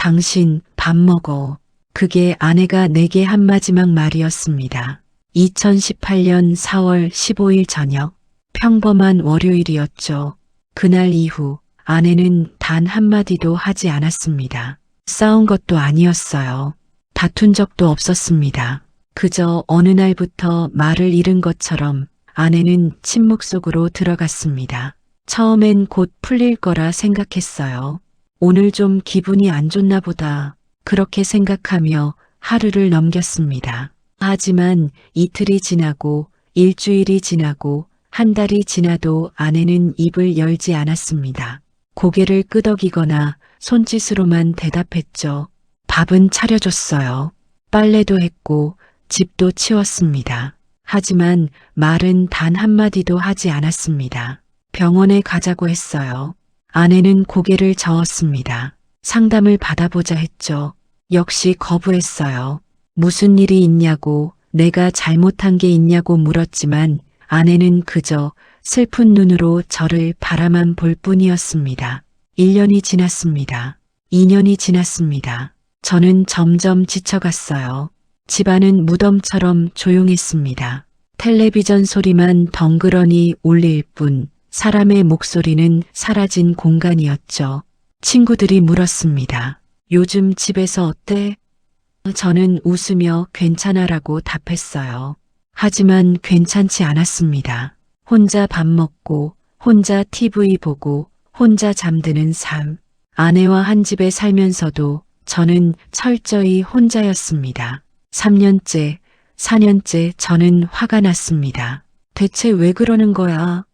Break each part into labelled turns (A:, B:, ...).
A: 당신 밥 먹어. 그게 아내가 내게 한 마지막 말이었습니다. 2018년 4월 15일 저녁, 평범한 월요일이었죠. 그날 이후 아내는 단 한마디도 하지 않았습니다. 싸운 것도 아니었어요. 다툰 적도 없었습니다. 그저 어느 날부터 말을 잃은 것처럼 아내는 침묵 속으로 들어갔습니다. 처음엔 곧 풀릴 거라 생각했어요. 오늘 좀 기분이 안 좋나 보다. 그렇게 생각하며 하루를 넘겼습니다. 하지만 이틀이 지나고 일주일이 지나고 한 달이 지나도 아내는 입을 열지 않았습니다. 고개를 끄덕이거나 손짓으로만 대답했죠. 밥은 차려줬어요. 빨래도 했고 집도 치웠습니다. 하지만 말은 단 한마디도 하지 않았습니다. 병원에 가자고 했어요. 아내는 고개를 저었습니다. 상담을 받아보자 했죠. 역시 거부했어요. 무슨 일이 있냐고, 내가 잘못한 게 있냐고 물었지만 아내는 그저 슬픈 눈으로 저를 바라만 볼 뿐이었습니다. 1년이 지났습니다. 2년이 지났습니다. 저는 점점 지쳐갔어요. 집안은 무덤처럼 조용했습니다. 텔레비전 소리만 덩그러니 울릴 뿐 사람의 목소리는 사라진 공간이었죠. 친구들이 물었습니다. 요즘 집에서 어때? 저는 웃으며 괜찮아라고 답했어요. 하지만 괜찮지 않았습니다. 혼자 밥 먹고, 혼자 TV 보고, 혼자 잠드는 삶. 아내와 한 집에 살면서도 저는 철저히 혼자였습니다. 3년째, 4년째 저는 화가 났습니다. 대체 왜 그러는 거야?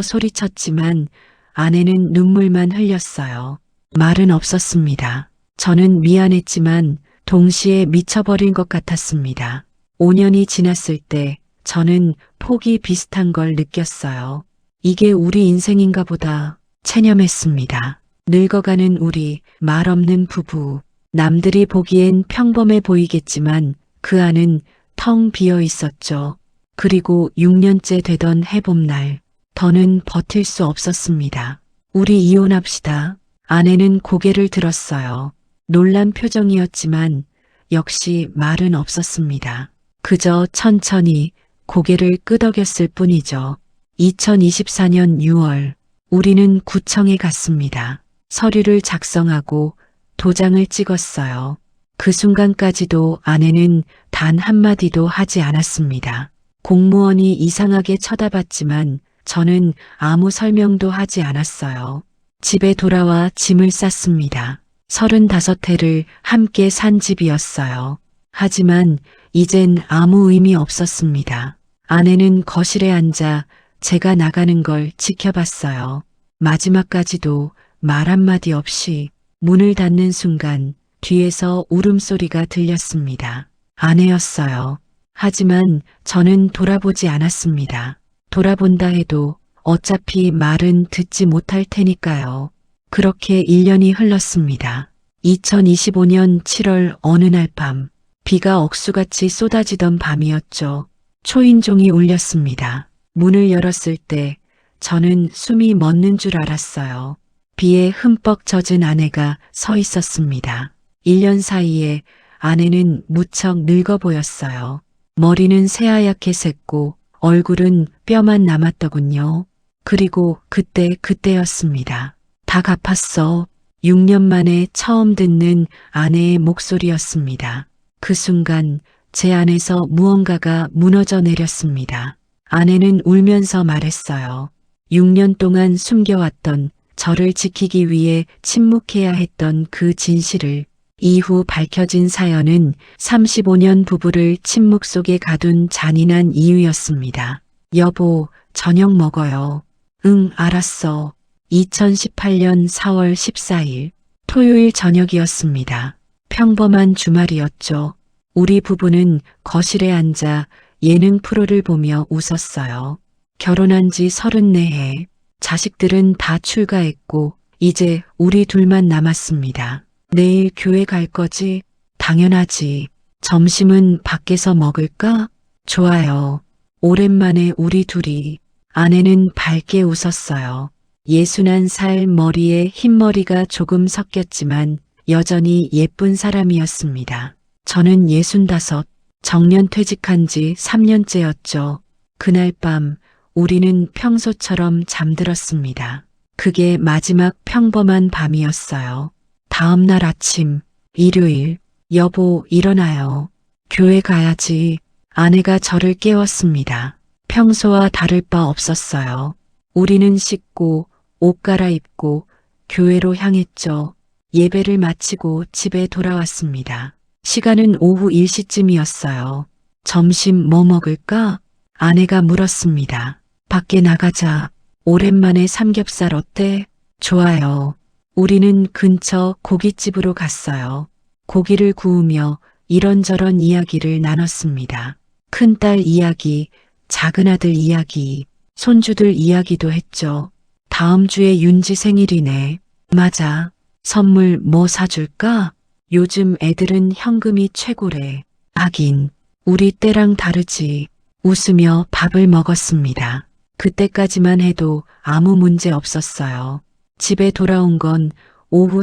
A: 소리쳤지만 아내는 눈물만 흘렸어요. 말은 없었습니다. 저는 미안했지만 동시에 미쳐버린 것 같았습니다. 5년이 지났을 때 저는 폭이 비슷한 걸 느꼈어요. 이게 우리 인생인가 보다. 체념했습니다. 늙어가는 우리, 말 없는 부부. 남들이 보기엔 평범해 보이겠지만 그 안은 텅 비어 있었죠. 그리고 6년째 되던 해봄날, 더는 버틸 수 없었습니다. 우리 이혼합시다. 아내는 고개를 들었어요. 놀란 표정이었지만 역시 말은 없었습니다. 그저 천천히 고개를 끄덕였을 뿐이죠. 2024년 6월, 우리는 구청에 갔습니다. 서류를 작성하고 도장을 찍었어요. 그 순간까지도 아내는 단 한마디도 하지 않았습니다. 공무원이 이상하게 쳐다봤지만 저는 아무 설명도 하지 않았어요. 집에 돌아와 짐을 쌌습니다. 35회를 함께 산 집이었어요. 하지만 이젠 아무 의미 없었습니다. 아내는 거실에 앉아 제가 나가는 걸 지켜봤어요. 마지막까지도 말 한마디 없이. 문을 닫는 순간 뒤에서 울음소리가 들렸습니다. 아내였어요. 하지만 저는 돌아보지 않았습니다. 돌아본다 해도 어차피 말은 듣지 못할 테니까요. 그렇게 1년이 흘렀습니다. 2025년 7월 어느 날 밤, 비가 억수같이 쏟아지던 밤이었죠. 초인종이 울렸습니다. 문을 열었을 때 저는 숨이 멎는 줄 알았어요. 비에 흠뻑 젖은 아내가 서 있었습니다. 1년 사이에 아내는 무척 늙어 보였어요. 머리는 새하얗게 샜고 얼굴은 뼈만 남았더군요. 그리고 그때였습니다. 다 갚았어. 6년 만에 처음 듣는 아내의 목소리였습니다. 그 순간 제 안에서 무언가가 무너져 내렸습니다. 아내는 울면서 말했어요. 6년 동안 숨겨왔던 저를 지키기 위해 침묵해야 했던 그 진실을. 이후 밝혀진 사연은 35년 부부를 침묵 속에 가둔 잔인한 이유였습니다. 여보, 저녁 먹어요. 응, 알았어. 2018년 4월 14일 토요일 저녁이었습니다. 평범한 주말이었죠. 우리 부부는 거실에 앉아 예능 프로를 보며 웃었어요. 결혼한 지 34해. 자식들은 다 출가했고 이제 우리 둘만 남았습니다. 내일 교회 갈 거지? 당연하지. 점심은 밖에서 먹을까? 좋아요. 오랜만에 우리 둘이. 아내는 밝게 웃었어요. 61살 머리에 흰머리가 조금 섞였지만 여전히 예쁜 사람이었습니다. 저는 65, 정년 퇴직한 지 3년째였죠. 그날 밤 우리는 평소처럼 잠들었습니다. 그게 마지막 평범한 밤이었어요. 다음 날 아침, 일요일, 여보, 일어나요. 교회 가야지. 아내가 저를 깨웠습니다. 평소와 다를 바 없었어요. 우리는 씻고 옷 갈아입고 교회로 향했죠. 예배를 마치고 집에 돌아왔습니다. 시간은 오후 1시쯤이었어요. 점심 뭐 먹을까? 아내가 물었습니다. 밖에 나가자. 오랜만에 삼겹살 어때? 좋아요. 우리는 근처 고깃집으로 갔어요. 고기를 구우며 이런저런 이야기를 나눴습니다. 큰딸 이야기, 작은아들 이야기, 손주들 이야기도 했죠. 다음 주에 윤지 생일이네. 맞아. 선물 뭐 사줄까? 요즘 애들은 현금이 최고래. 하긴, 우리 때랑 다르지. 웃으며 밥을 먹었습니다. 그때까지만 해도 아무 문제 없었어요. 집에 돌아온 건 오후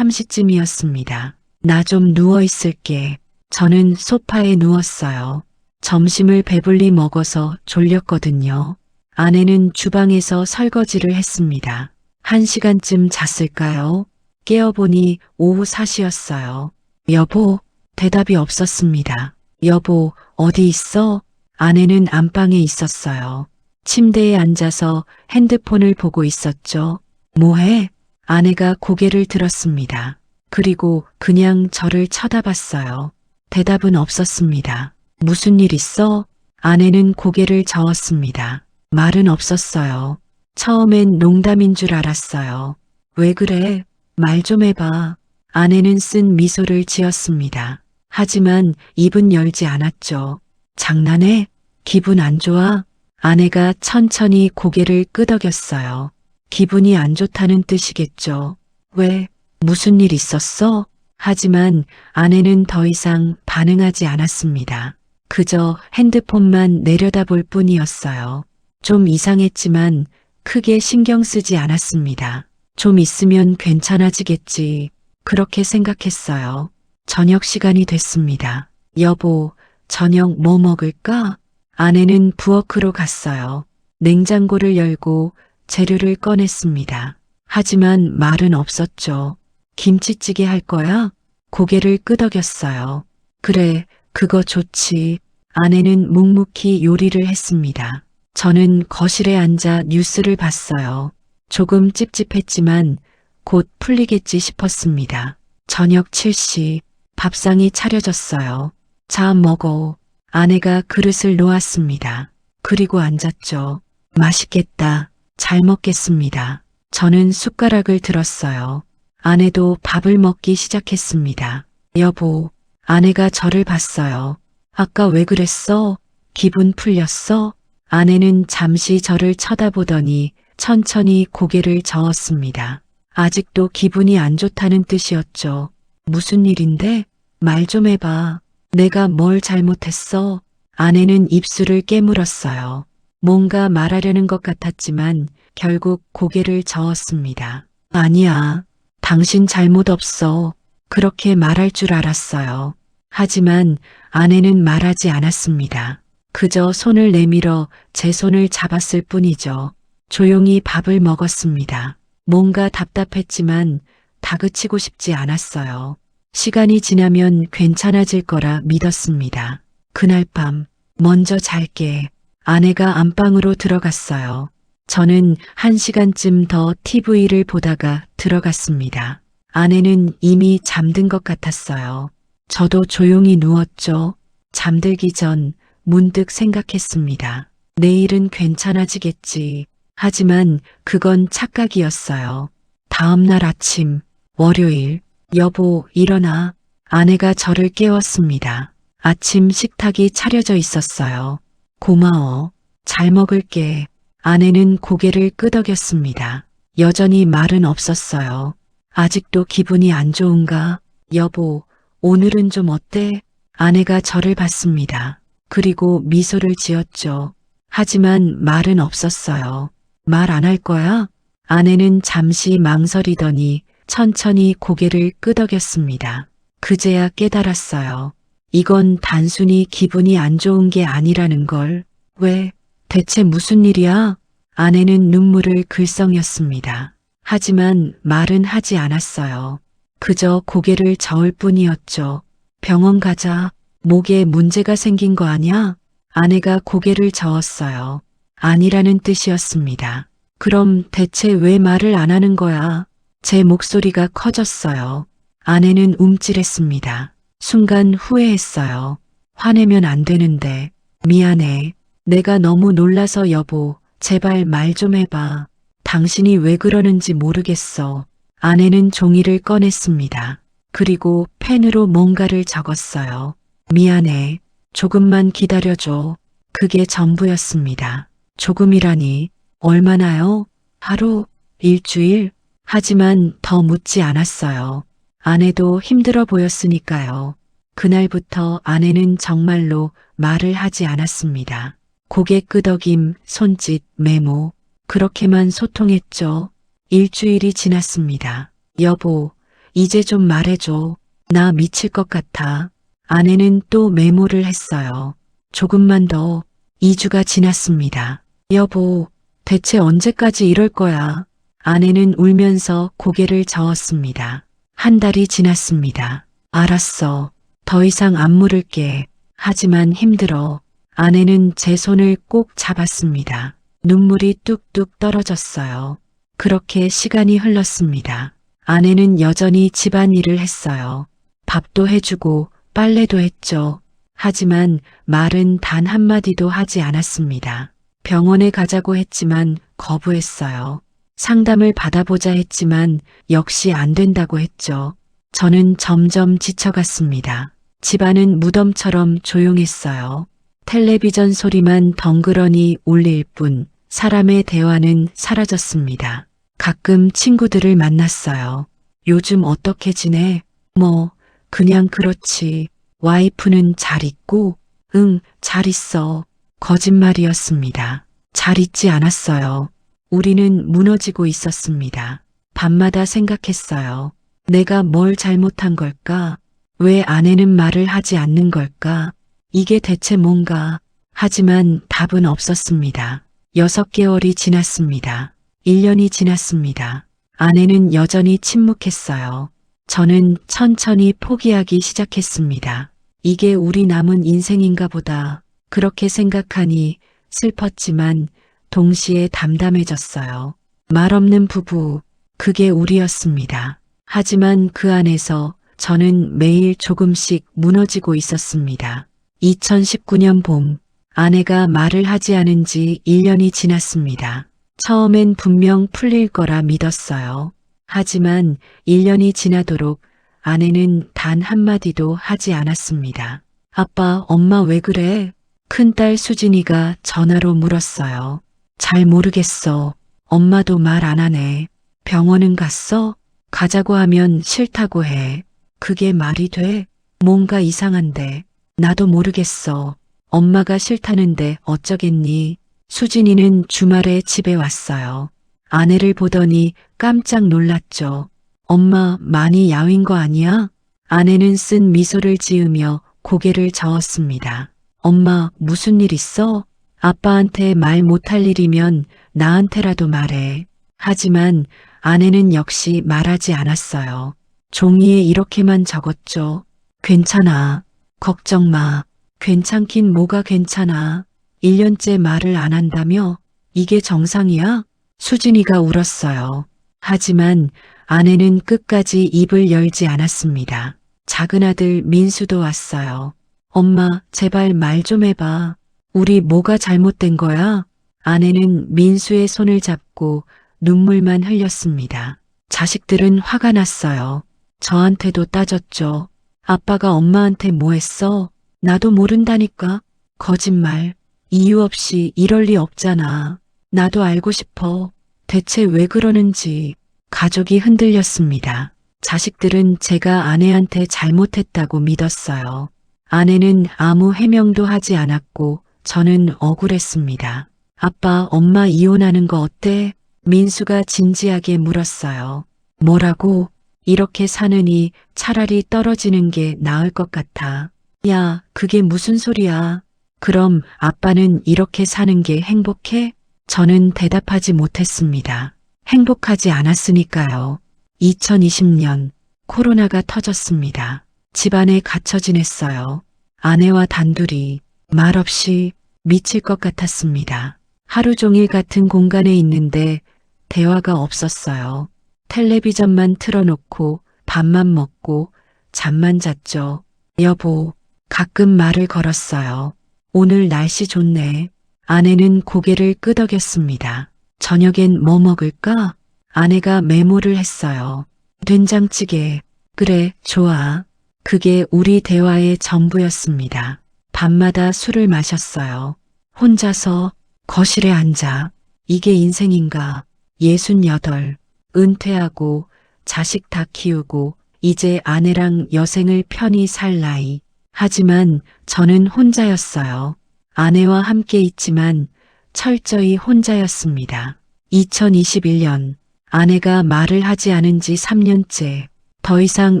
A: 3시쯤이었습니다. 나 좀 누워 있을게. 저는 소파에 누웠어요. 점심을 배불리 먹어서 졸렸거든요. 아내는 주방에서 설거지를 했습니다. 1시간쯤 잤을까요? 깨어보니 오후 4시였어요. 여보, 대답이 없었습니다. 여보, 어디 있어? 아내는 안방에 있었어요. 침대에 앉아서 핸드폰을 보고 있었죠. 뭐해? 아내가 고개를 들었습니다. 그리고 그냥 저를 쳐다봤어요. 대답은 없었습니다. 무슨 일 있어? 아내는 고개를 저었습니다. 말은 없었어요. 처음엔 농담인 줄 알았어요. 왜 그래? 말 좀 해봐. 아내는 쓴 미소를 지었습니다. 하지만 입은 열지 않았죠. 장난해? 기분 안 좋아? 아내가 천천히 고개를 끄덕였어요. 기분이 안 좋다는 뜻이겠죠. 왜? 무슨 일 있었어? 하지만 아내는 더 이상 반응하지 않았습니다. 그저 핸드폰만 내려다볼 뿐이었어요. 좀 이상했지만 크게 신경 쓰지 않았습니다. 좀 있으면 괜찮아지겠지. 그렇게 생각했어요. 저녁 시간이 됐습니다. 여보, 저녁 뭐 먹을까? 아내는 부엌으로 갔어요. 냉장고를 열고 재료를 꺼냈습니다. 하지만 말은 없었죠. 김치찌개 할 거야? 고개를 끄덕였어요. 그래, 그거 좋지. 아내는 묵묵히 요리를 했습니다. 저는 거실에 앉아 뉴스를 봤어요. 조금 찝찝했지만 곧 풀리겠지 싶었습니다. 저녁 7시 밥상이 차려졌어요. 자, 먹어. 아내가 그릇을 놓았습니다. 그리고 앉았죠. 맛있겠다. 잘 먹겠습니다. 저는 숟가락을 들었어요. 아내도 밥을 먹기 시작했습니다. 여보, 아내가 저를 봤어요. 아까 왜 그랬어? 기분 풀렸어? 아내는 잠시 저를 쳐다보더니 천천히 고개를 저었습니다. 아직도 기분이 안 좋다는 뜻이었죠. 무슨 일인데? 말 좀 해봐. 내가 뭘 잘못했어? 아내는 입술을 깨물었어요. 뭔가 말하려는 것 같았지만 결국 고개를 저었습니다. 아니야. 당신 잘못 없어. 그렇게 말할 줄 알았어요. 하지만 아내는 말하지 않았습니다. 그저 손을 내밀어 제 손을 잡았을 뿐이죠. 조용히 밥을 먹었습니다. 뭔가 답답했지만 다그치고 싶지 않았어요. 시간이 지나면 괜찮아질 거라 믿었습니다. 그날 밤, 먼저 잘게. 아내가 안방으로 들어갔어요. 저는 1시간쯤 더 TV를 보다가 들어갔습니다. 아내는 이미 잠든 것 같았어요. 저도 조용히 누웠죠. 잠들기 전 문득 생각했습니다. 내일은 괜찮아지겠지. 하지만 그건 착각이었어요. 다음 날 아침, 월요일, 여보, 일어나. 아내가 저를 깨웠습니다. 아침 식탁이 차려져 있었어요. 고마워. 잘 먹을게. 아내는 고개를 끄덕였습니다. 여전히 말은 없었어요. 아직도 기분이 안 좋은가? 여보, 오늘은 좀 어때? 아내가 저를 봤습니다. 그리고 미소를 지었죠. 하지만 말은 없었어요. 말 안 할 거야? 아내는 잠시 망설이더니 천천히 고개를 끄덕였습니다. 그제야 깨달았어요. 이건 단순히 기분이 안 좋은 게 아니라는 걸. 왜? 대체 무슨 일이야? 아내는 눈물을 글썽였습니다. 하지만 말은 하지 않았어요. 그저 고개를 저을 뿐이었죠. 병원 가자. 목에 문제가 생긴 거 아니야? 아내가 고개를 저었어요. 아니라는 뜻이었습니다. 그럼 대체 왜 말을 안 하는 거야? 제 목소리가 커졌어요. 아내는 움찔했습니다. 순간 후회했어요. 화내면 안 되는데. 미안해. 내가 너무 놀라서 여보, 제발 말 좀 해봐. 당신이 왜 그러는지 모르겠어. 아내는 종이를 꺼냈습니다. 그리고 펜으로 뭔가를 적었어요. 미안해. 조금만 기다려줘. 그게 전부였습니다. 조금이라니. 얼마나요? 하루? 일주일? 하지만 더 묻지 않았어요. 아내도 힘들어 보였으니까요. 그날부터 아내는 정말로 말을 하지 않았습니다. 고개 끄덕임, 손짓, 메모, 그렇게만 소통했죠. 일주일이 지났습니다. 여보, 이제 좀 말해줘. 나 미칠 것 같아. 아내는 또 메모를 했어요. 조금만 더. 2주가 지났습니다. 여보, 대체 언제까지 이럴 거야? 아내는 울면서 고개를 저었습니다. 1달이 지났습니다. 알았어. 더 이상 안 물을게. 하지만 힘들어. 아내는 제 손을 꼭 잡았습니다. 눈물이 뚝뚝 떨어졌어요. 그렇게 시간이 흘렀습니다. 아내는 여전히 집안일을 했어요. 밥도 해주고 빨래도 했죠. 하지만 말은 단 한마디도 하지 않았습니다. 병원에 가자고 했지만 거부했어요. 상담을 받아보자 했지만 역시 안 된다고 했죠. 저는 점점 지쳐갔습니다. 집안은 무덤처럼 조용했어요. 텔레비전 소리만 덩그러니 울릴 뿐 사람의 대화는 사라졌습니다. 가끔 친구들을 만났어요. 요즘 어떻게 지내? 뭐, 그냥 그렇지. 와이프는 잘 있고? 응, 잘 있어. 거짓말이었습니다. 잘 있지 않았어요. 우리는 무너지고 있었습니다. 밤마다 생각했어요. 내가 뭘 잘못한 걸까? 왜 아내는 말을 하지 않는 걸까? 이게 대체 뭔가? 하지만 답은 없었습니다. 6개월이 지났습니다. 1년이 지났습니다. 아내는 여전히 침묵했어요. 저는 천천히 포기하기 시작했습니다. 이게 우리 남은 인생인가 보다. 그렇게 생각하니 슬펐지만 동시에 담담해졌어요. 말 없는 부부, 그게 우리였습니다. 하지만 그 안에서 저는 매일 조금씩 무너지고 있었습니다. 2019년 봄, 아내가 말을 하지 않은 지 1년이 지났습니다. 처음엔 분명 풀릴 거라 믿었어요. 하지만 1년이 지나도록 아내는 단 한마디도 하지 않았습니다. 아빠, 엄마 왜 그래? 큰딸 수진이가 전화로 물었어요. 잘 모르겠어. 엄마도 말 안 하네. 병원은 갔어? 가자고 하면 싫다고 해. 그게 말이 돼? 뭔가 이상한데. 나도 모르겠어. 엄마가 싫다는데 어쩌겠니? 수진이는 주말에 집에 왔어요. 아내를 보더니 깜짝 놀랐죠. 엄마 많이 야윈 거 아니야? 아내는 쓴 미소를 지으며 고개를 저었습니다. 엄마 무슨 일 있어? 아빠한테 말 못할 일이면 나한테라도 말해. 하지만 아내는 역시 말하지 않았어요. 종이에 이렇게만 적었죠. 괜찮아. 걱정 마. 괜찮긴 뭐가 괜찮아. 1년째 말을 안 한다며? 이게 정상이야? 수진이가 울었어요. 하지만 아내는 끝까지 입을 열지 않았습니다. 작은 아들 민수도 왔어요. 엄마, 제발 말 좀 해봐. 우리 뭐가 잘못된 거야? 아내는 민수의 손을 잡고 눈물만 흘렸습니다. 자식들은 화가 났어요. 저한테도 따졌죠. 아빠가 엄마한테 뭐 했어? 나도 모른다니까. 거짓말. 이유 없이 이럴 리 없잖아. 나도 알고 싶어. 대체 왜 그러는지. 가족이 흔들렸습니다. 자식들은 제가 아내한테 잘못했다고 믿었어요. 아내는 아무 해명도 하지 않았고 저는 억울했습니다. 아빠, 엄마 이혼하는 거 어때? 민수가 진지하게 물었어요. 뭐라고? 이렇게 사느니 차라리 떨어지는 게 나을 것 같아. 야, 그게 무슨 소리야? 그럼 아빠는 이렇게 사는 게 행복해? 저는 대답하지 못했습니다. 행복하지 않았으니까요. 2020년 코로나가 터졌습니다. 집안에 갇혀 지냈어요. 아내와 단둘이 말없이 미칠 것 같았습니다. 하루 종일 같은 공간에 있는데 대화가 없었어요. 텔레비전만 틀어놓고 밥만 먹고 잠만 잤죠. 여보, 가끔 말을 걸었어요. 오늘 날씨 좋네. 아내는 고개를 끄덕였습니다. 저녁엔 뭐 먹을까? 아내가 메모를 했어요. 된장찌개. 그래, 좋아. 그게 우리 대화의 전부였습니다. 밤마다 술을 마셨어요. 혼자서 거실에 앉아. 이게 인생인가? 68. 은퇴하고 자식 다 키우고 이제 아내랑 여생을 편히 살 나이. 하지만 저는 혼자였어요. 아내와 함께 있지만 철저히 혼자였습니다. 2021년 아내가 말을 하지 않은 지 3년째. 더 이상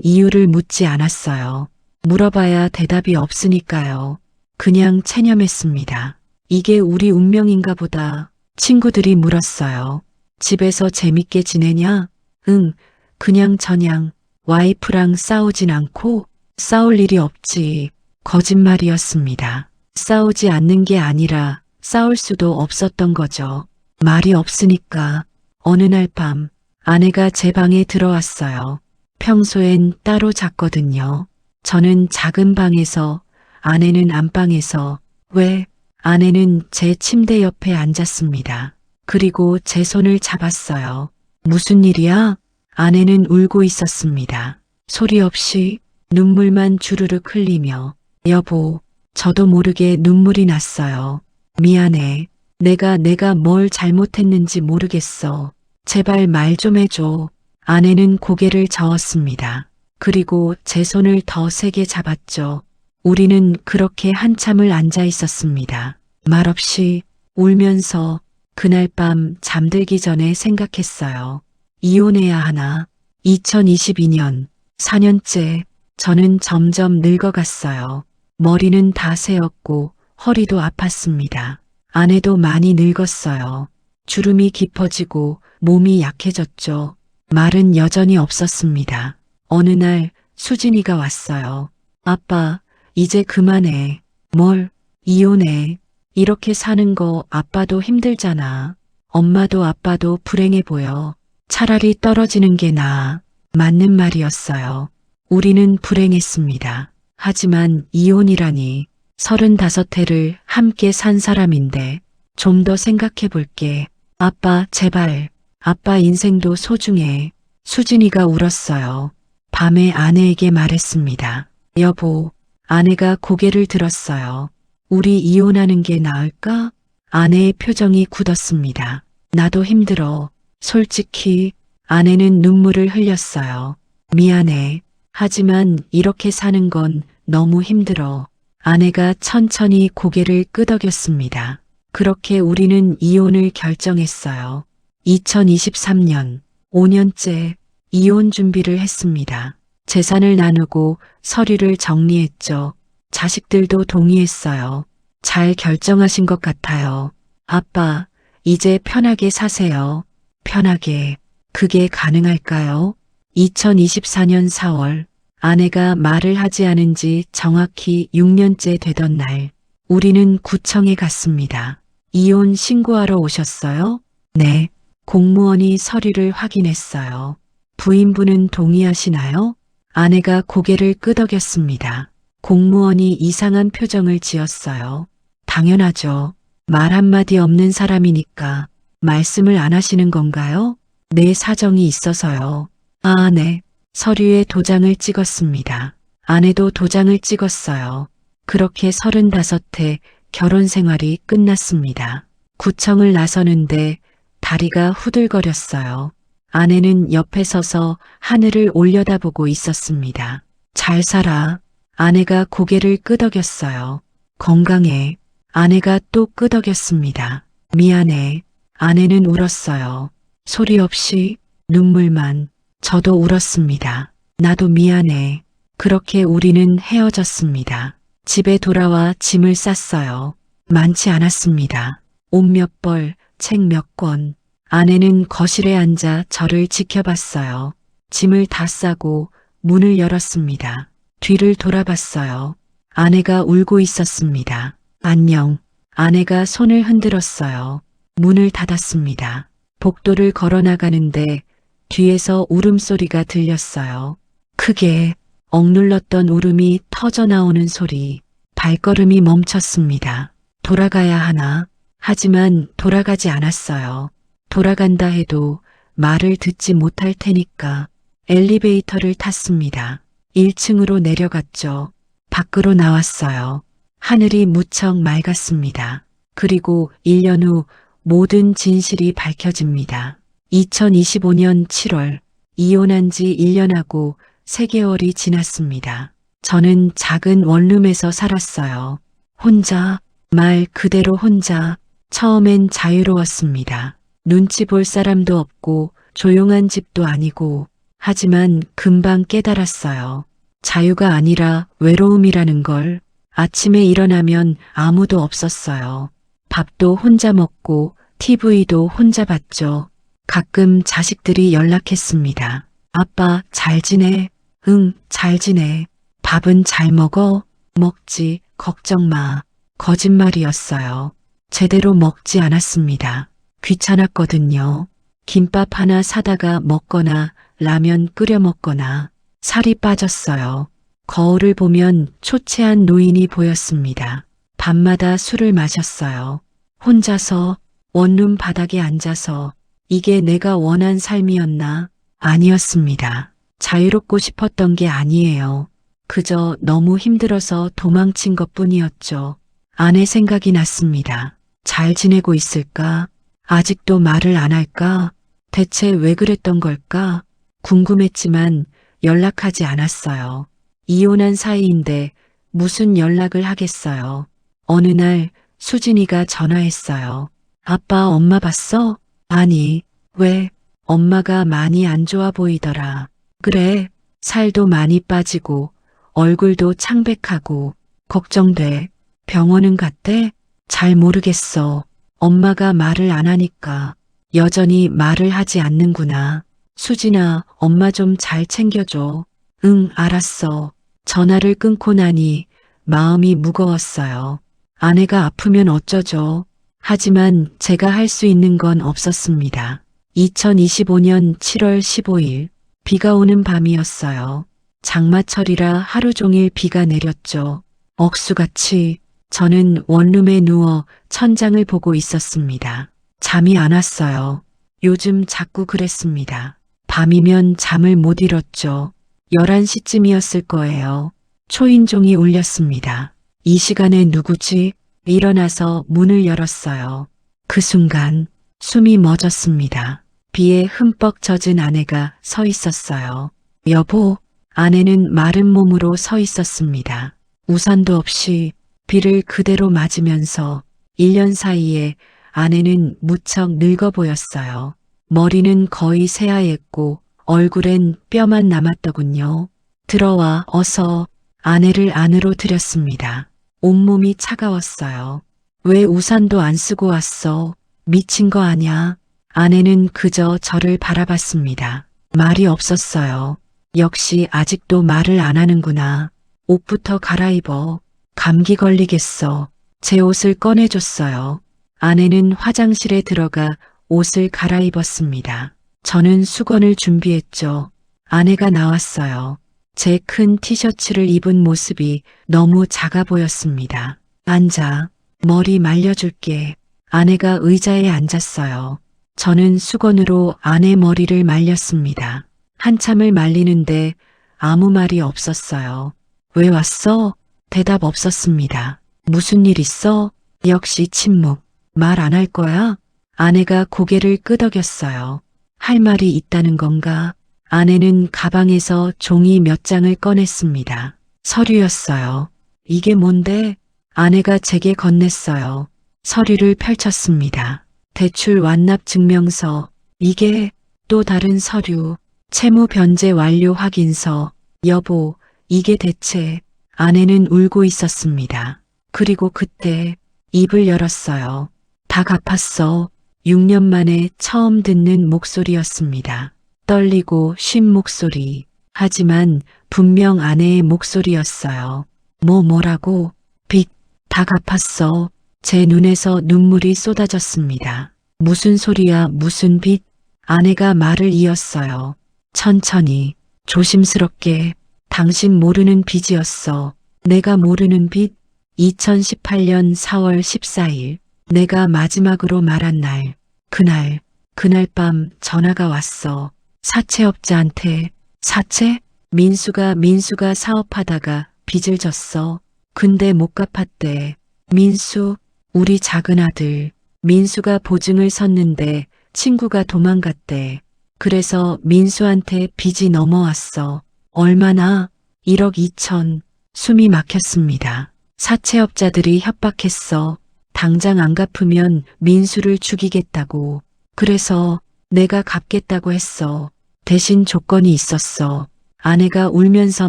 A: 이유를 묻지 않았어요. 물어봐야 대답이 없으니까요. 그냥 체념했습니다. 이게 우리 운명인가 보다. 친구들이 물었어요. 집에서 재밌게 지내냐? 응, 그냥 저냥. 와이프랑 싸우진 않고? 싸울 일이 없지. 거짓말이었습니다. 싸우지 않는 게 아니라 싸울 수도 없었던 거죠. 말이 없으니까. 어느 날 밤 아내가 제 방에 들어왔어요. 평소엔 따로 잤거든요. 저는 작은 방에서, 아내는 안방에서. 왜? 아내는 제 침대 옆에 앉았습니다. 그리고 제 손을 잡았어요. 무슨 일이야? 아내는 울고 있었습니다. 소리 없이 눈물만 주르륵 흘리며. 여보, 저도 모르게 눈물이 났어요. 미안해. 내가 뭘 잘못했는지 모르겠어. 제발 말 좀 해줘. 아내는 고개를 저었습니다. 그리고 제 손을 더 세게 잡았죠. 우리는 그렇게 한참을 앉아 있었습니다. 말없이 울면서 그날 밤 잠들기 전에 생각했어요. 이혼해야 하나. 2022년 4년째 저는 점점 늙어갔어요. 머리는 다 새었고 허리도 아팠습니다. 아내도 많이 늙었어요. 주름이 깊어지고 몸이 약해졌죠. 말은 여전히 없었습니다. 어느 날 수진이가 왔어요. 아빠, 이제 그만해. 뭘? 이혼해. 이렇게 사는 거 아빠도 힘들잖아. 엄마도 아빠도 불행해 보여. 차라리 떨어지는 게 나아. 맞는 말이었어요. 우리는 불행했습니다. 하지만 이혼이라니. 35해를 함께 산 사람인데 좀 더 생각해 볼게. 아빠, 제발. 아빠 인생도 소중해. 수진이가 울었어요. 밤에 아내에게 말했습니다. 여보, 아내가 고개를 들었어요. 우리 이혼하는 게 나을까? 아내의 표정이 굳었습니다. 나도 힘들어. 솔직히 아내는 눈물을 흘렸어요. 미안해. 하지만 이렇게 사는 건 너무 힘들어. 아내가 천천히 고개를 끄덕였습니다. 그렇게 우리는 이혼을 결정했어요. 2023년 5년째 이혼 준비를 했습니다. 재산을 나누고 서류를 정리했죠. 자식들도 동의했어요. 잘 결정하신 것 같아요. 아빠, 이제 편하게 사세요. 편하게. 그게 가능할까요? 2024년 4월 아내가 말을 하지 않은 지 정확히 6년째 되던 날, 우리는 구청에 갔습니다. 이혼 신고하러 오셨어요? 네. 공무원이 서류를 확인했어요. 부인분은 동의하시나요? 아내가 고개를 끄덕였습니다. 공무원이 이상한 표정을 지었어요. 당연하죠. 말 한마디 없는 사람이니까 말씀을 안 하시는 건가요? 내 사정이 있어서요. 아, 네. 서류에 도장을 찍었습니다. 아내도 도장을 찍었어요. 그렇게 35해 결혼 생활이 끝났습니다. 구청을 나서는데 다리가 후들거렸어요. 아내는 옆에 서서 하늘을 올려다보고 있었습니다. 잘 살아. 아내가 고개를 끄덕였어요. 건강해. 아내가 또 끄덕였습니다. 미안해. 아내는 울었어요. 소리 없이 눈물만. 저도 울었습니다. 나도 미안해. 그렇게 우리는 헤어졌습니다. 집에 돌아와 짐을 쌌어요. 많지 않았습니다. 옷 몇 벌, 책 몇 권. 아내는 거실에 앉아 저를 지켜봤어요. 짐을 다 싸고 문을 열었습니다. 뒤를 돌아봤어요. 아내가 울고 있었습니다. 안녕. 아내가 손을 흔들었어요. 문을 닫았습니다. 복도를 걸어 나가는데 뒤에서 울음소리가 들렸어요. 크게 억눌렀던 울음이 터져 나오는 소리. 발걸음이 멈췄습니다. 돌아가야 하나? 하지만 돌아가지 않았어요. 돌아간다 해도 말을 듣지 못할 테니까 엘리베이터를 탔습니다. 1층으로 내려갔죠. 밖으로 나왔어요. 하늘이 무척 맑았습니다. 그리고 1년 후 모든 진실이 밝혀집니다. 2025년 7월, 이혼한 지 1년하고 3개월이 지났습니다. 저는 작은 원룸에서 살았어요. 혼자, 말 그대로 혼자. 처음엔 자유로웠습니다. 눈치 볼 사람도 없고 조용한 집도 아니고, 하지만 금방 깨달았어요. 자유가 아니라 외로움이라는 걸. 아침에 일어나면 아무도 없었어요. 밥도 혼자 먹고 TV도 혼자 봤죠. 가끔 자식들이 연락했습니다. 아빠 잘 지내? 응, 잘 지내. 밥은 잘 먹어? 먹지, 걱정 마. 거짓말이었어요. 제대로 먹지 않았습니다. 귀찮았거든요. 김밥 하나 사다가 먹거나 라면 끓여 먹거나. 살이 빠졌어요. 거울을 보면 초췌한 노인이 보였습니다. 밤마다 술을 마셨어요. 혼자서 원룸 바닥에 앉아서. 이게 내가 원한 삶이었나? 아니었습니다. 자유롭고 싶었던 게 아니에요. 그저 너무 힘들어서 도망친 것뿐이었죠. 아내 생각이 났습니다. 잘 지내고 있을까? 아직도 말을 안 할까? 대체 왜 그랬던 걸까? 궁금했지만 연락하지 않았어요. 이혼한 사이인데 무슨 연락을 하겠어요. 어느 날 수진이가 전화했어요. 아빠 엄마 봤어? 아니, 왜? 엄마가 많이 안 좋아 보이더라. 그래, 살도 많이 빠지고 얼굴도 창백하고 걱정돼. 병원은 갔대? 잘 모르겠어. 엄마가 말을 안 하니까 여전히 말을 하지 않는구나. 수진아, 엄마 좀 잘 챙겨줘. 응, 알았어. 전화를 끊고 나니 마음이 무거웠어요. 아내가 아프면 어쩌죠? 하지만 제가 할 수 있는 건 없었습니다. 2025년 7월 15일, 비가 오는 밤이었어요. 장마철이라 하루 종일 비가 내렸죠. 억수같이 저는 원룸에 누워 천장을 보고 있었습니다. 잠이 안 왔어요. 요즘 자꾸 그랬습니다. 밤이면 잠을 못 이뤘죠. 11시쯤이었을 거예요. 초인종이 울렸습니다. 이 시간에 누구지? 일어나서 문을 열었어요. 그 순간 숨이 멎었습니다. 비에 흠뻑 젖은 아내가 서 있었어요. 여보, 아내는 마른 몸으로 서 있었습니다. 우산도 없이 비를 그대로 맞으면서 1년 사이에 아내는 무척 늙어 보였어요. 머리는 거의 새하얗고 얼굴엔 뼈만 남았더군요. 들어와, 어서. 아내를 안으로 들였습니다. 온몸이 차가웠어요. 왜 우산도 안 쓰고 왔어? 미친 거 아냐? 아내는 그저 저를 바라봤습니다. 말이 없었어요. 역시 아직도 말을 안 하는구나. 옷부터 갈아입어. 감기 걸리겠어. 제 옷을 꺼내줬어요. 아내는 화장실에 들어가 옷을 갈아입었습니다. 저는 수건을 준비했죠. 아내가 나왔어요. 제 큰 티셔츠를 입은 모습이 너무 작아 보였습니다. 앉아. 머리 말려줄게. 아내가 의자에 앉았어요. 저는 수건으로 아내 머리를 말렸습니다. 한참을 말리는데 아무 말이 없었어요. 왜 왔어? 대답 없었습니다. 무슨 일 있어? 역시 침묵. 말 안 할 거야? 아내가 고개를 끄덕였어요. 할 말이 있다는 건가? 아내는 가방에서 종이 몇 장을 꺼냈습니다. 서류였어요. 이게 뭔데? 아내가 제게 건넸어요. 서류를 펼쳤습니다. 대출 완납 증명서. 이게 또 다른 서류. 채무 변제 완료 확인서. 여보, 이게 대체. 아내는 울고 있었습니다. 그리고 그때 입을 열었어요. 다 갚았어. 6년 만에 처음 듣는 목소리였습니다. 떨리고 쉰 목소리. 하지만 분명 아내의 목소리였어요. 뭐라고? 빚 다 갚았어. 제 눈에서 눈물이 쏟아졌습니다. 무슨 소리야, 무슨 빚? 아내가 말을 이었어요. 천천히, 조심스럽게. 당신 모르는 빚이었어. 내가 모르는 빚. 2018년 4월 14일. 내가 마지막으로 말한 날. 그날 밤 전화가 왔어. 사채업자한테. 사채? 민수가 사업하다가 빚을 졌어. 근데 못 갚았대. 민수, 우리 작은 아들. 민수가 보증을 섰는데 친구가 도망갔대. 그래서 민수한테 빚이 넘어왔어. 얼마나? 1억 2천. 숨이 막혔습니다. 사채업자들이 협박했어. 당장 안 갚으면 민수를 죽이겠다고. 그래서 내가 갚겠다고 했어. 대신 조건이 있었어. 아내가 울면서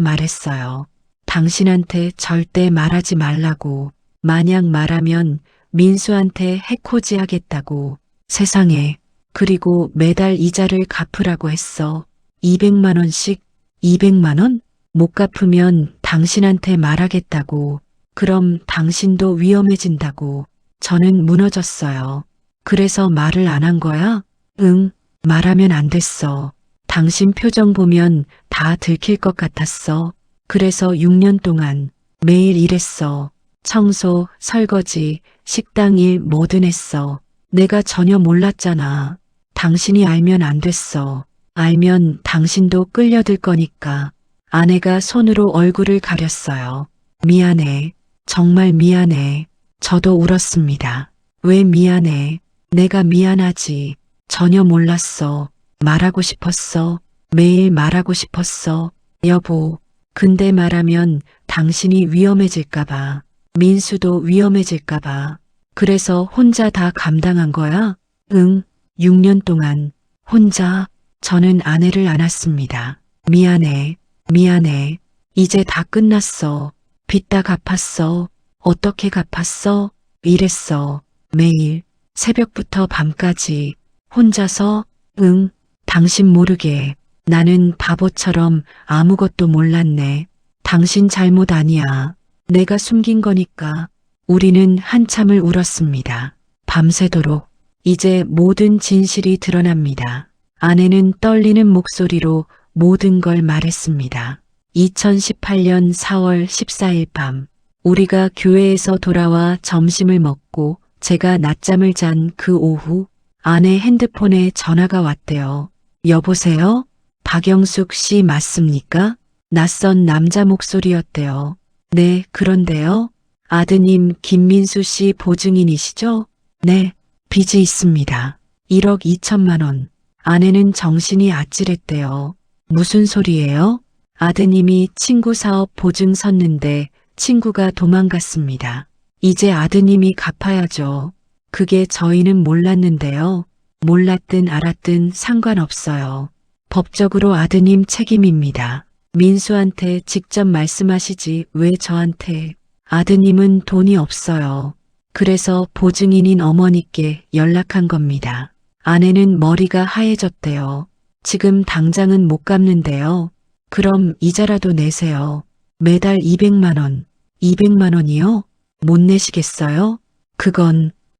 A: 말했어요. 당신한테 절대 말하지 말라고. 만약 말하면 민수한테 해코지 하겠다고. 세상에. 그리고 매달 이자를 갚으라고 했어. 200만 원씩. 200만 원? 못 갚으면 당신한테 말하겠다고. 그럼 당신도 위험해진다고. 저는 무너졌어요. 그래서 말을 안 한 거야? 응, 말하면 안 됐어. 당신 표정 보면 다 들킬 것 같았어. 그래서 6년 동안 매일 일했어. 청소, 설거지, 식당 일 뭐든 했어. 내가 전혀 몰랐잖아. 당신이 알면 안 됐어. 알면 당신도 끌려들 거니까. 아내가 손으로 얼굴을 가렸어요. 미안해. 정말 미안해. 저도 울었습니다. 왜 미안해? 내가 미안하지. 전혀 몰랐어. 말하고 싶었어. 매일 말하고 싶었어. 여보, 근데 말하면 당신이 위험해질까봐. 민수도 위험해질까봐. 그래서 혼자 다 감당한 거야? 응, 6년 동안. 혼자. 저는 아내를 안았습니다. 미안해. 미안해. 이제 다 끝났어. 빚 다 갚았어. 어떻게 갚았어? 일했어. 매일. 새벽부터 밤까지. 혼자서? 응. 당신 모르게. 나는 바보처럼 아무것도 몰랐네. 당신 잘못 아니야. 내가 숨긴 거니까. 우리는 한참을 울었습니다. 밤새도록. 이제 모든 진실이 드러납니다. 아내는 떨리는 목소리로 모든 걸 말했습니다. 2018년 4월 14일 밤. 우리가 교회에서 돌아와 점심을 먹고 제가 낮잠을 잔 그 오후 아내 핸드폰에 전화가 왔대요. 여보세요? 박영숙 씨 맞습니까? 낯선 남자 목소리였대요. 네, 그런데요. 아드님 김민수 씨 보증인이시죠? 네, 빚이 있습니다. 1억 2천만 원. 아내는 정신이 아찔했대요. 무슨 소리예요? 아드님이 친구 사업 보증 섰는데 친구가 도망갔습니다. 이제 아드님이 갚아야죠. 그게 저희는 몰랐는데요. 몰랐든 알았든 상관없어요. 법적으로 아드님 책임입니다. 민수한테 직접 말씀하시지 왜 저한테. 아드님은 돈이 없어요. 그래서 보증인인 어머니께 연락한 겁니다. 아내는 머리가 하얘졌대요. 지금 당장은 못 갚는데요. 그럼 이자라도 내세요. 매달 200만 원. 200만 원이요? 못 내시겠어요?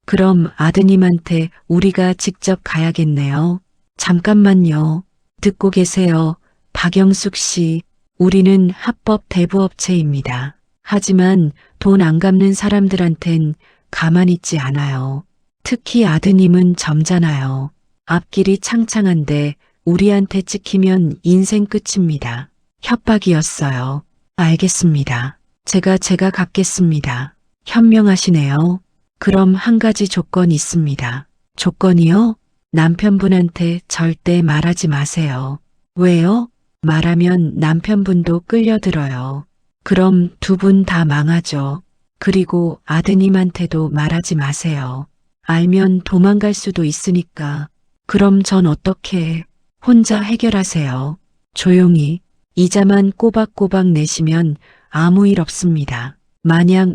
A: 그럼 아드님한테 우리가 직접 가야겠네요. 잠깐만요. 듣고 계세요. 박영숙 씨, 우리는 합법 대부업체입니다. 하지만 돈 안 갚는 사람들한텐 가만히 있지 않아요. 특히 아드님은 점잖아요. 앞길이 창창한데 우리한테 찍히면 인생 끝입니다. 협박이었어요. 알겠습니다. 제가 갚겠습니다. 현명하시네요. 그럼 한 가지 조건 있습니다. 조건이요? 남편분한테 절대 말하지 마세요. 왜요? 말하면 남편분도 끌려들어요. 그럼 두 분 다 망하죠. 그리고 아드님한테도 말하지 마세요. 알면 도망갈 수도 있으니까. 그럼 전 어떻게 해? 혼자 해결하세요. 조용히 이자만 꼬박꼬박 내시면 아무 일 없습니다. 만약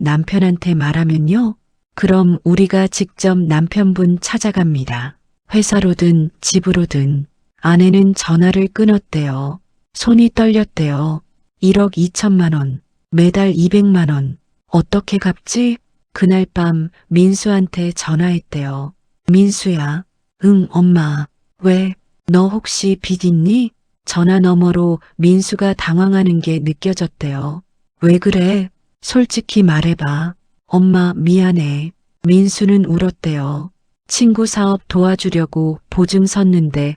A: 남편한테 말하면요? 그럼 우리가 직접 남편분 찾아갑니다. 회사로든 집으로든. 아내는 전화를 끊었대요. 손이 떨렸대요. 1억 2천만 원, 매달 200만 원. 어떻게 갚지? 그날 밤 민수한테 전화했대요. 민수야. 응, 엄마. 왜? 너 혹시 빚 있니? 전화 너머로 민수가 당황하는 게 느껴졌대요. 왜 그래? 솔직히 말해봐. 엄마 미안해. 민수는 울었대요. 친구 사업 도와주려고 보증 섰는데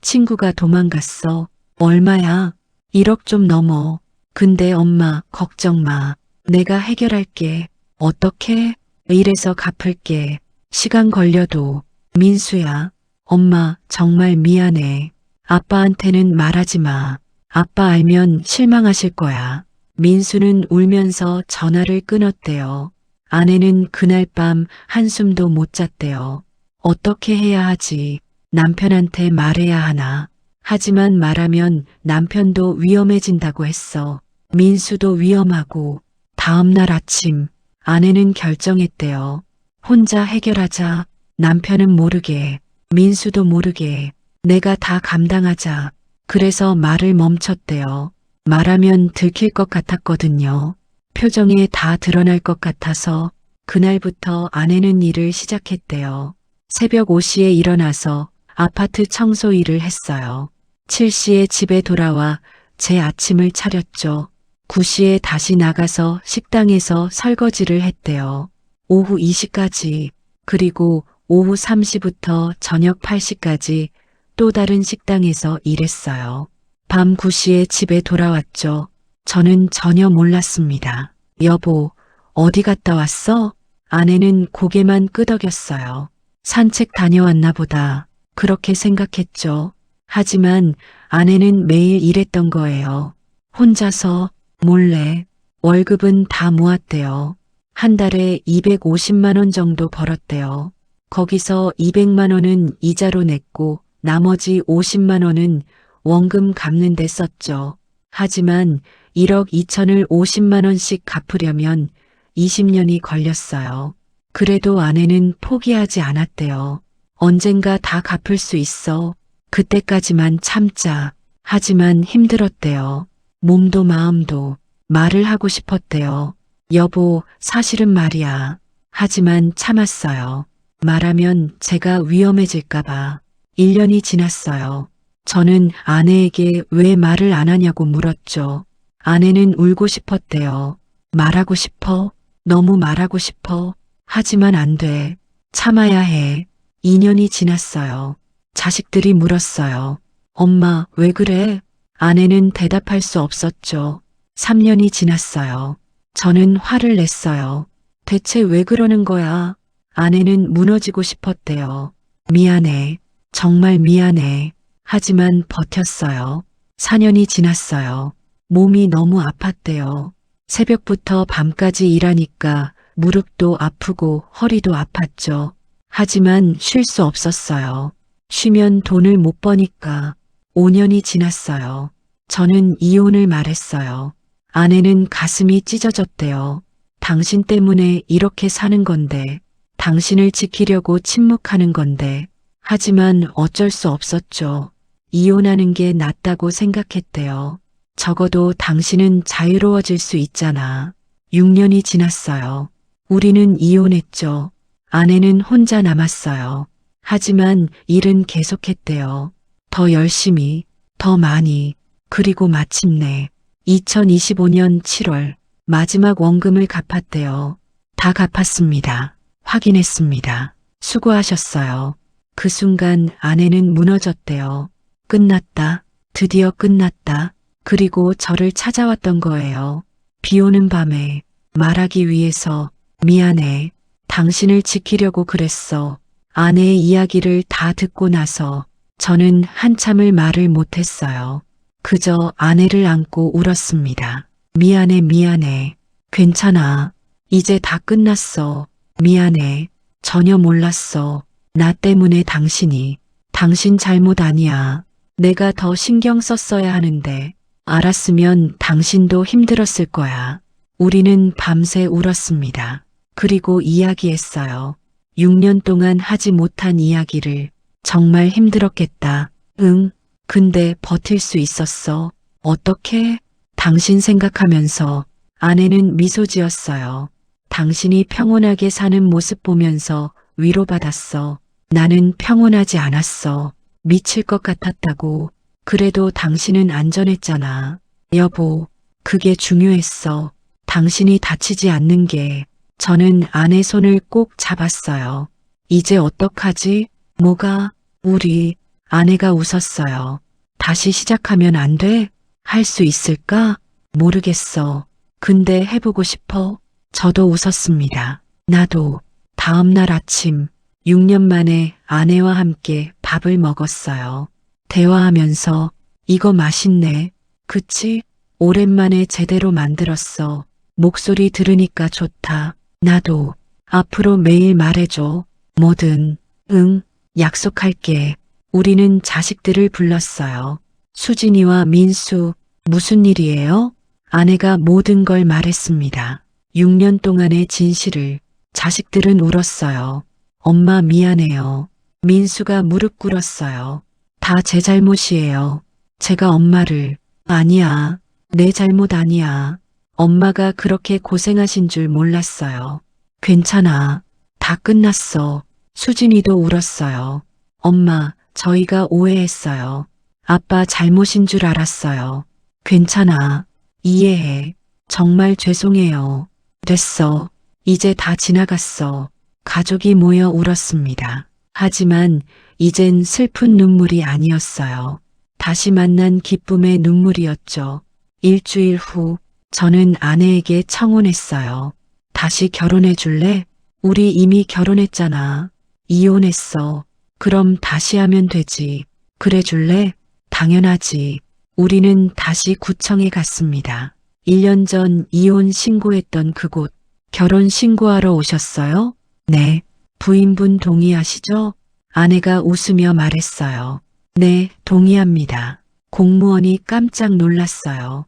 A: 친구가 도망갔어. 얼마야? 1억 좀 넘어. 근데 엄마 걱정 마. 내가 해결할게. 어떻게? 이래서 갚을게. 시간 걸려도. 민수야. 엄마 정말 미안해. 아빠한테는 말하지 마. 아빠 알면 실망하실 거야. 민수는 울면서 전화를 끊었대요. 아내는 그날 밤 한숨도 못 잤대요. 어떻게 해야 하지? 남편한테 말해야 하나? 하지만 말하면 남편도 위험해진다고 했어. 민수도 위험하고. 다음날 아침 아내는 결정했대요. 혼자 해결하자. 남편은 모르게, 민수도 모르게. 내가 다 감당하자. 그래서 말을 멈췄대요. 말하면 들킬 것 같았거든요. 표정에 다 드러날 것 같아서 그날부터 아내는 일을 시작했대요. 새벽 5시에 일어나서 아파트 청소 일을 했어요. 7시에 집에 돌아와 제 아침을 차렸죠. 9시에 다시 나가서 식당에서 설거지를 했대요. 오후 2시까지, 그리고 오후 3시부터 저녁 8시까지 또 다른 식당에서 일했어요. 밤 9시에 집에 돌아왔죠. 저는 전혀 몰랐습니다. 여보, 어디 갔다 왔어? 아내는 고개만 끄덕였어요. 산책 다녀왔나 보다. 그렇게 생각했죠. 하지만 아내는 매일 일했던 거예요. 혼자서, 몰래. 월급은 다 모았대요. 한 달에 250만 원 정도 벌었대요. 거기서 200만 원은 이자로 냈고 나머지 50만 원은 원금 갚는 데 썼죠. 하지만 1억 2천을 50만 원씩 갚으려면 20년이 걸렸어요. 그래도 아내는 포기하지 않았대요. 언젠가 다 갚을 수 있어. 그때까지만 참자. 하지만 힘들었대요. 몸도 마음도. 말을 하고 싶었대요. 여보, 사실은 말이야. 하지만 참았어요. 말하면 제가 위험해질까봐. 1년이 지났어요. 저는 아내에게 왜 말을 안 하냐고 물었죠. 아내는 울고 싶었대요. 말하고 싶어. 너무 말하고 싶어. 하지만 안 돼. 참아야 해. 2년이 지났어요. 자식들이 물었어요. 엄마, 왜 그래? 아내는 대답할 수 없었죠. 3년이 지났어요. 저는 화를 냈어요. 대체 왜 그러는 거야? 아내는 무너지고 싶었대요. 미안해. 정말 미안해. 하지만 버텼어요. 4년이 지났어요. 몸이 너무 아팠대요. 새벽부터 밤까지 일하니까 무릎도 아프고 허리도 아팠죠. 하지만 쉴 수 없었어요. 쉬면 돈을 못 버니까. 5년이 지났어요. 저는 이혼을 말했어요. 아내는 가슴이 찢어졌대요. 당신 때문에 이렇게 사는 건데, 당신을 지키려고 침묵하는 건데, 하지만 어쩔 수 없었죠. 이혼하는 게 낫다고 생각했대요. 적어도 당신은 자유로워질 수 있잖아. 6년이 지났어요. 우리는 이혼했죠. 아내는 혼자 남았어요. 하지만 일은 계속했대요. 더 열심히, 더 많이, 그리고 마침내 2025년 7월 마지막 원금을 갚았대요. 다 갚았습니다. 확인했습니다. 수고하셨어요. 그 순간 아내는 무너졌대요. 끝났다. 드디어 끝났다. 그리고 저를 찾아왔던 거예요. 비 오는 밤에 말하기 위해서 미안해. 당신을 지키려고 그랬어. 아내의 이야기를 다 듣고 나서 저는 한참을 말을 못했어요. 그저 아내를 안고 울었습니다. 미안해, 미안해. 괜찮아. 이제 다 끝났어. 미안해. 전혀 몰랐어. 나 때문에 당신이. 당신 잘못 아니야. 내가 더 신경 썼어야 하는데. 알았으면 당신도 힘들었을 거야. 우리는 밤새 울었습니다. 그리고 이야기했어요. 6년 동안 하지 못한 이야기를. 정말 힘들었겠다. 응. 근데 버틸 수 있었어. 어떻게? 당신 생각하면서 아내는 미소 지었어요. 당신이 평온하게 사는 모습 보면서 위로받았어. 나는 평온하지 않았어. 미칠 것 같았다고. 그래도 당신은 안전했잖아. 여보, 그게 중요했어. 당신이 다치지 않는 게. 저는 아내 손을 꼭 잡았어요. 이제 어떡하지? 뭐가? 우리. 아내가 웃었어요. 다시 시작하면 안 돼? 할 수 있을까? 모르겠어. 근데 해보고 싶어. 저도 웃었습니다. 나도. 다음 날 아침 6년 만에 아내와 함께 밥을 먹었어요. 대화하면서 이거 맛있네. 그치? 오랜만에 제대로 만들었어. 목소리 들으니까 좋다. 나도. 앞으로 매일 말해줘. 뭐든. 응, 약속할게. 우리는 자식들을 불렀어요. 수진이와 민수, 무슨 일이에요? 아내가 모든 걸 말했습니다. 6년 동안의 진실을. 자식들은 울었어요. 엄마 미안해요. 민수가 무릎 꿇었어요. 다 제 잘못이에요. 제가 엄마를. 아니야. 내 잘못 아니야. 엄마가 그렇게 고생하신 줄 몰랐어요. 괜찮아. 다 끝났어. 수진이도 울었어요. 엄마, 저희가 오해했어요. 아빠 잘못인 줄 알았어요. 괜찮아. 이해해. 정말 죄송해요. 됐어. 이제 다 지나갔어. 가족이 모여 울었습니다. 하지만 이젠 슬픈 눈물이 아니었어요. 다시 만난 기쁨의 눈물이었죠. 일주일 후 저는 아내에게 청혼했어요. 다시 결혼해 줄래? 우리 이미 결혼했잖아. 이혼했어. 그럼 다시 하면 되지. 그래 줄래? 당연하지. 우리는 다시 구청에 갔습니다. 1년 전 이혼 신고했던 그곳. 결혼 신고하러 오셨어요? 네. 부인분 동의하시죠? 아내가 웃으며 말했어요. 네, 동의합니다. 공무원이 깜짝 놀랐어요.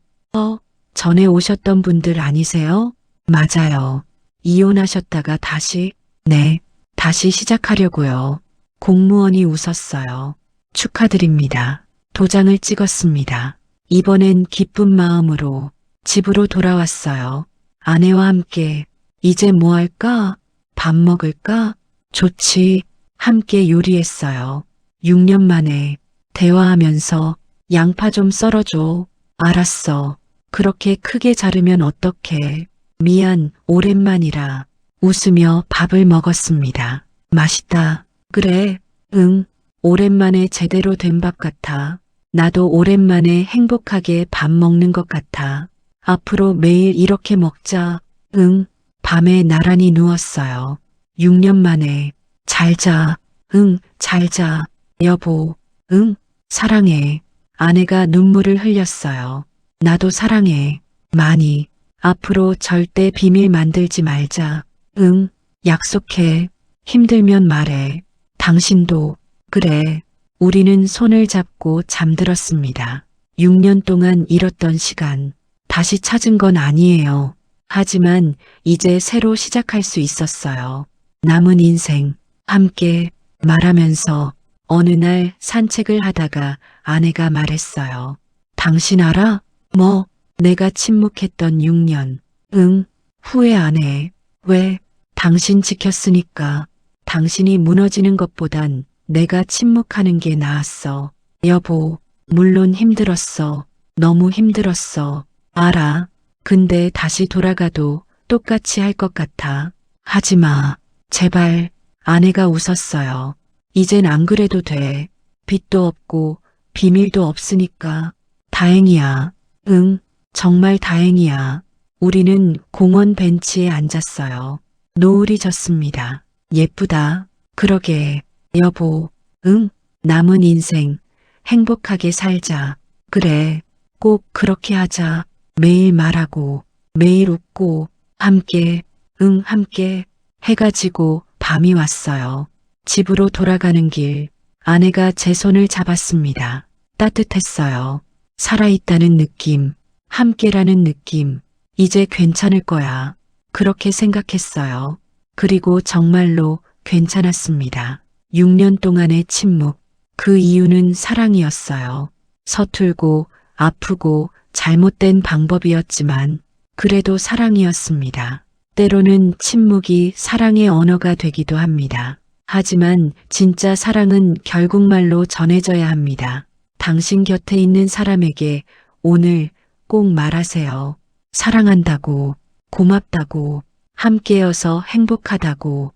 A: 전에 오셨던 분들 아니세요? 맞아요. 이혼하셨다가 다시? 네, 다시 시작하려고요. 공무원이 웃었어요. 축하드립니다. 도장을 찍었습니다. 이번엔 기쁜 마음으로 집으로 돌아왔어요. 아내와 함께 이제 뭐 할까? 밥 먹을까? 좋지. 함께 요리했어요. 6년 만에 대화하면서 양파 좀 썰어줘. 알았어. 그렇게 크게 자르면 어떡해. 미안, 오랜만이라. 웃으며 밥을 먹었습니다. 맛있다. 그래, 응. 오랜만에 제대로 된 밥 같아. 나도 오랜만에 행복하게 밥 먹는 것 같아. 앞으로 매일 이렇게 먹자. 응. 밤에 나란히 누웠어요. 6년 만에. 잘 자. 응, 잘 자. 여보. 응, 사랑해. 아내가 눈물을 흘렸어요. 나도 사랑해. 많이. 앞으로 절대 비밀 만들지 말자. 응, 약속해. 힘들면 말해. 당신도. 그래. 우리는 손을 잡고 잠들었습니다. 6년 동안 잃었던 시간. 다시 찾은 건 아니에요. 하지만 이제 새로 시작할 수 있었어요. 남은 인생. 함께 말하면서 어느 날 산책을 하다가 아내가 말했어요. 당신 알아? 뭐? 내가 침묵했던 6년. 응, 후회 안 해. 왜? 당신 지켰으니까. 당신이 무너지는 것보단 내가 침묵하는 게 나았어. 여보, 물론 힘들었어. 너무 힘들었어. 알아. 근데 다시 돌아가도 똑같이 할 것 같아. 하지 마. 제발. 아내가 웃었어요. 이젠 안 그래도 돼. 빚도 없고 비밀도 없으니까. 다행이야. 응, 정말 다행이야. 우리는 공원 벤치에 앉았어요. 노을이 졌습니다. 예쁘다. 그러게. 여보. 응, 남은 인생 행복하게 살자. 그래. 꼭 그렇게 하자. 매일 말하고 매일 웃고 함께. 응, 함께. 해가 지고 밤이 왔어요. 집으로 돌아가는 길. 아내가 제 손을 잡았습니다. 따뜻했어요. 살아있다는 느낌, 함께라는 느낌, 이제 괜찮을 거야. 그렇게 생각했어요. 그리고 정말로 괜찮았습니다. 6년 동안의 침묵, 그 이유는 사랑이었어요. 서툴고 아프고 잘못된 방법이었지만 그래도 사랑이었습니다. 때로는 침묵이 사랑의 언어가 되기도 합니다. 하지만 진짜 사랑은 결국 말로 전해져야 합니다. 당신 곁에 있는 사람에게 오늘 꼭 말하세요. 사랑한다고, 고맙다고, 함께여서 행복하다고,